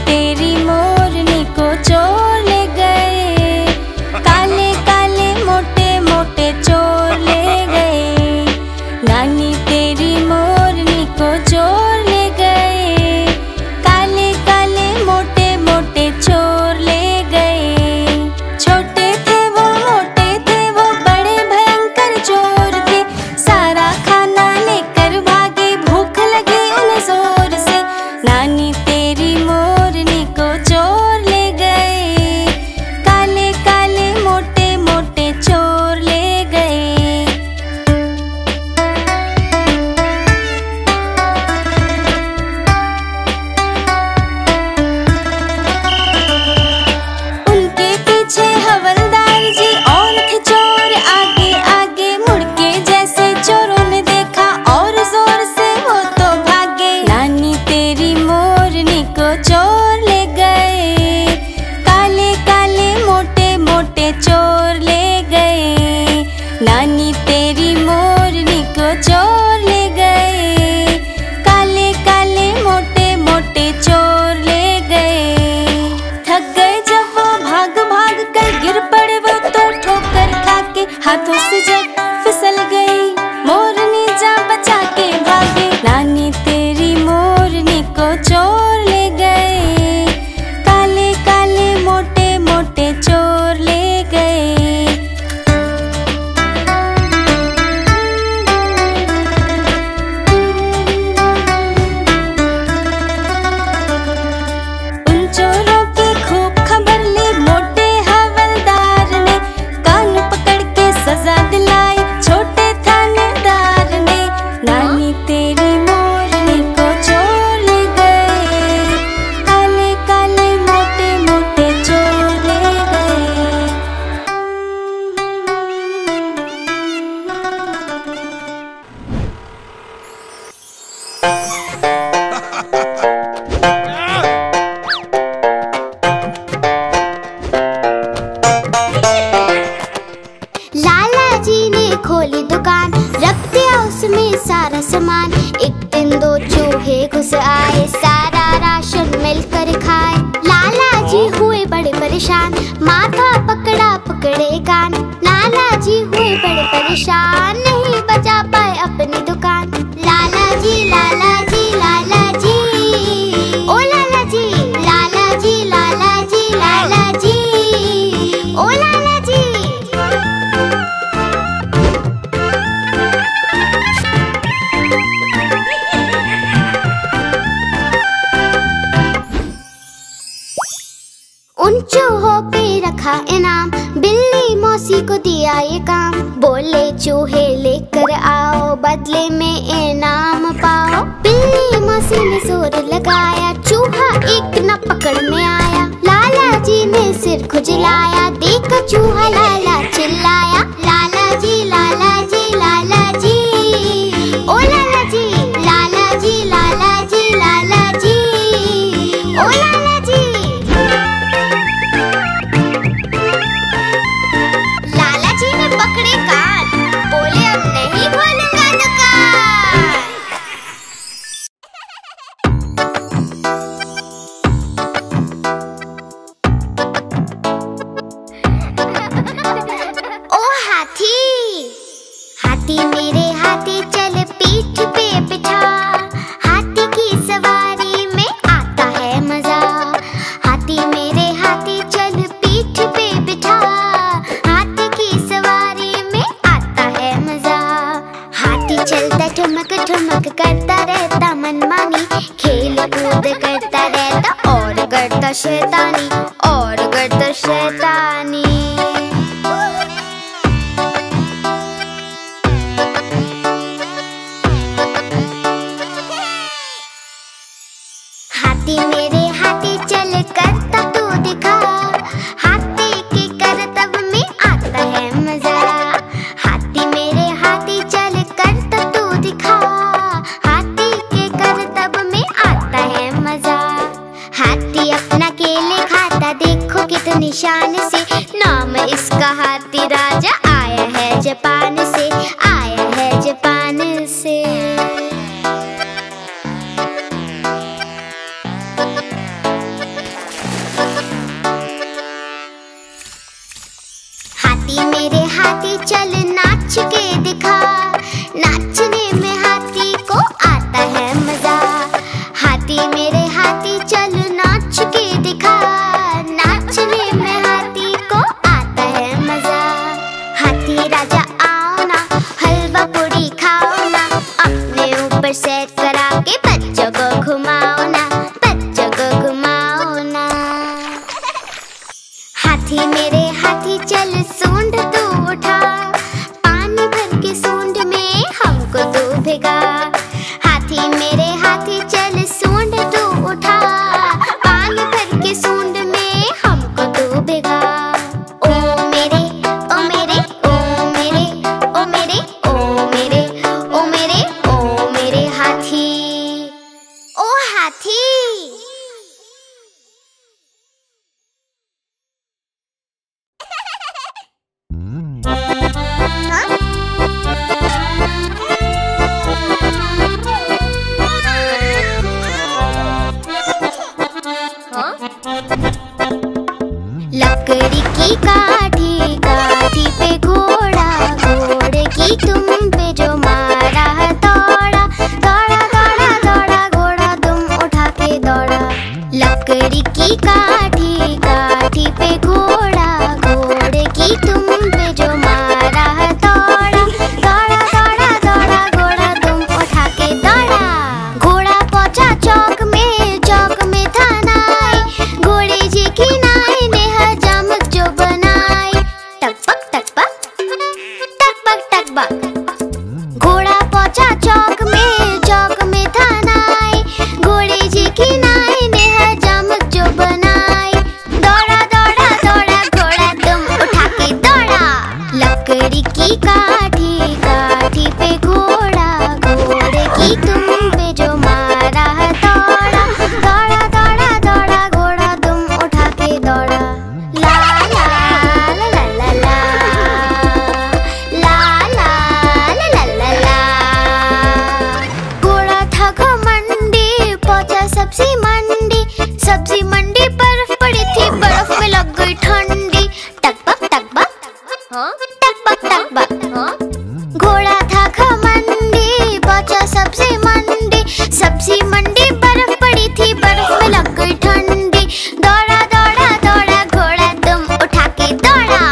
तेरी मोरनी को चोर ले गए, काले काले मोटे मोटे चोर ले गए। नानी तेरी मोरनी को चोर ले गए, काले काले मोटे मोटे चोर ले गए। छोटे थे वो मोटे थे वो बड़े भयंकर चोर थे, सारा खाना लेकर भागे भूख लगी उन्हें जोर से। नानी तेरी मोरनी को चोर ले गए, काले काले मोटे मोटे चोर ले गए। उनके पीछे हवलदार जी और थे चोर आगे आगे, मुड़ के जैसे चोरों ने देखा और जोर से वो तो भागे। नानी तेरी मोरनी को चोर ले गए, काले काले मोटे मोटे चोर ले गए। नानी तेरी मोरनी को चोर ले गए, काले काले मोटे मोटे चोर ले गए। थक गए जब वो भाग भाग कर गिर पड़े वो तो ठोकर खा के, हाथों से जब फिसल गई मोरनी जा बचा के भागे। नानी तेरी मोरनी को चोर ले गए, काले काले मोटे मोटे चोर ले गए। उन चोरों की खूब खबर ली मोटे हवलदार ने, कान पकड़ के सजा दिलाई छोटे थानेदार ने। नानी तेरी मोरनी को चोर ले गए, काले काले मोटे मोटे चोर ले गए। लाला जी ने खोली दुकान, रख दिया उसमें सारा सामान। एक दिन दो चूहे घुस आए, सारा राशन मिलकर खाए। लाला जी हुए बड़े परेशान, माथा पकड़ा पकड़े कान। लाला जी हुए बड़े परेशान, नहीं बचा पाए अपनी दुकान। लाला जी लाला जी लाला जी, ओ लाला जी लाला जी लाला जी लाला जी, ओ लाला जी। उन चूहों पे रखा इनाम, बिल्ली मौसी को दिया ये काम। बोले चूहे लेकर आओ, बदले में इनाम पाओ। बिल्ली मौसी ने जोर लगाया, चूहा एक न पकड़ में आया। लाला जी ने सिर खुजलाया, देखा चूहा लाला चिल्लाया। लाला जी लाला जी लाला जी, ओ लाला जी लाला जी लाला जी लाला जी, ओ लाला जी। लाला जी ने पकड़े कान, बोले अब नहीं खोलूंगा दुकान। ओ हाथी, हाथी मेरे हाथी चल पीठ पे बिठा। हाथी की सवारी में आता है मजा। हाथी मेरे हाथी चल पीठ पे बिठा। हाथी की सवारी में आता है मजा। हाथी चलता ठुमक ठुमक करता रहता मनमानी, खेल कूद करता रहता और करता शैतानी, और करता शैतानी। हाथी मेरे हाथी चल करता तू दिखा। हाथी के करतब में आता है मजा। हाथी मेरे हाथी चल करता तू दिखा। हाथी के करतब में आता है मजा। हाथी अपना केले खाता देखो कितनी शान से। नाम इसका हाथी राजा, आया है जापान से, आया है जापान से। हाथी चल नाच के दिखा, नाचने में हाथी को आता है मजा। हाथी मेरे हाथी चल नाच के दिखा, नाचने में हाथी को आता है मजा। हाथी राजा आओ ना, हलवा पूरी खाओ ना, अपने ऊपर सैर करा के बच्चों को घुमाओ ना, बच्चों को घुमाओ ना। हाथी मेरे हाथी चल सूंड तू उठा, पानी भर के सूंड में हमको तू भिगा। हाथी मेरे हाथी चल सूंड तू उठा, पानी भर के सूंड में हमको तू भिगा। ओ मेरे ओ मेरे ओ मेरे ओ मेरे ओ मेरे ओ मेरे ओ मेरे हाथी, ओ हाथी। लकड़ी की काठी, काठी पे घोड़ा, घोड़े की तुम पे जो मारा है दौड़ा, दौड़ा दौड़ा दौड़ा घोड़ा तुम उठा के दौड़ा। लकड़ी की काठी, काठी पे घोड़ा, घोड़े की तुम पे जो मारा है दौड़ा, दौड़ा दौड़ा दौड़ा घोड़ा तुम उठा के दौड़ा। घोड़ा पहुंचा चौक में, चौक में था नाई, घोड़े जी की नाई ने हजामत जो बनाई। टकबक टकबक टकबक टकबक। घोड़ा पहुंचा चौक में, चौक में था नाई, घोड़े जी की नाई ने हजामत जो बनाई। दौड़ा दौड़ा दौड़ा घोड़ा तुम उठा के दौड़ा। लकड़ी की काठी, काठी पे घोड़ा, घोड़े की तुम पे जो मारा है दौड़ा, दौड़ा दौड़ा दौड़ा घोड़ा तुम उठा के दौड़ा। ला ला ला ला ला ला, ला ला ला ला ला ला। घोड़ा था घमंडी, पहुंचा सब्जी मंडी, सब्जी मंडी बर्फ पड़ी थी, बर्फ में लग गई ठंडी। टकबक टकबक टकबक टकबक। घोड़ा था घमंडी, पहुंचा सब्जी मंडी, सब्जी मंडी बर्फ पड़ी थी, बर्फ में लग गई ठंडी। दौड़ा दौड़ा दौड़ा घोड़ा तुम उठा के दौड़ा।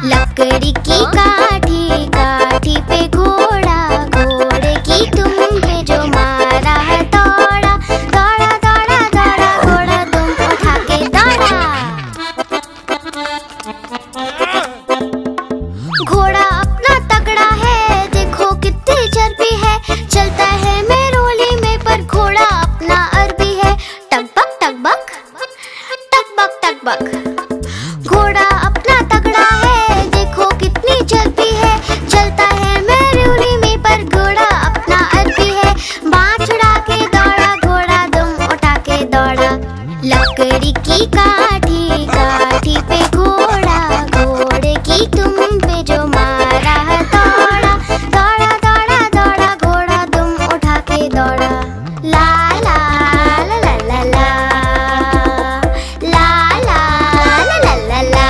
लकड़ी की काठी, काठी पे घोड़ा, घोड़े की तुम पे जो मारा है दौड़ा, दौड़ा दौड़ा दौड़ा घोड़ा तुम उठा के दौड़ा। घोड़ा अपना तगड़ा है, देखो कितनी चर्बी है, चलता है मेरोली में पर घोड़ा अपना अरबी है। टकबक टकबक टकबक टकबक। घोड़ा अपना तगड़ा है, देखो कितनी चर्बी है, चलता है मेरोली में पर घोड़ा अपना अरबी है। बाँह छुड़ा के दौड़ा घोड़ा तुम उठा के दौड़ा। लकड़ी की काठी, काठी पे घोड़ा, घोड़े की तुम पे जो मारा है दौड़ा, दौड़ा दौड़ा दौड़ा घोड़ा तुम उठा के दौड़ा। ला ला ला ला ला ला, ला ला ला ला ला ला।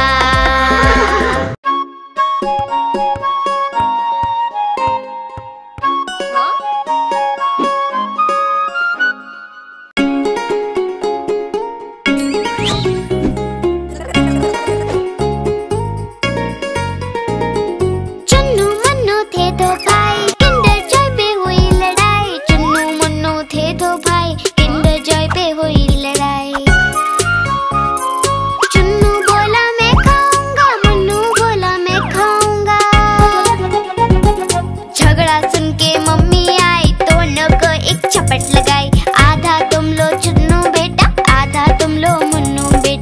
चुन्नू मुन्नू थे दो भाई, किंडर जॉय पे हुई लड़ाई। चुन्नू मुन्नू थे दो भाई, किंडर जॉय पे हुई लड़ाई। चुन्नू बोला मैं खाऊंगा, मुन्नू बोला मैं खाऊंगा। झगड़ा सुन के मम्मी आई, दोनों को एक झपट लगाई। आधा तुम लो चुन्नू बेटा, आधा तुम लो मुन्नू बेटा।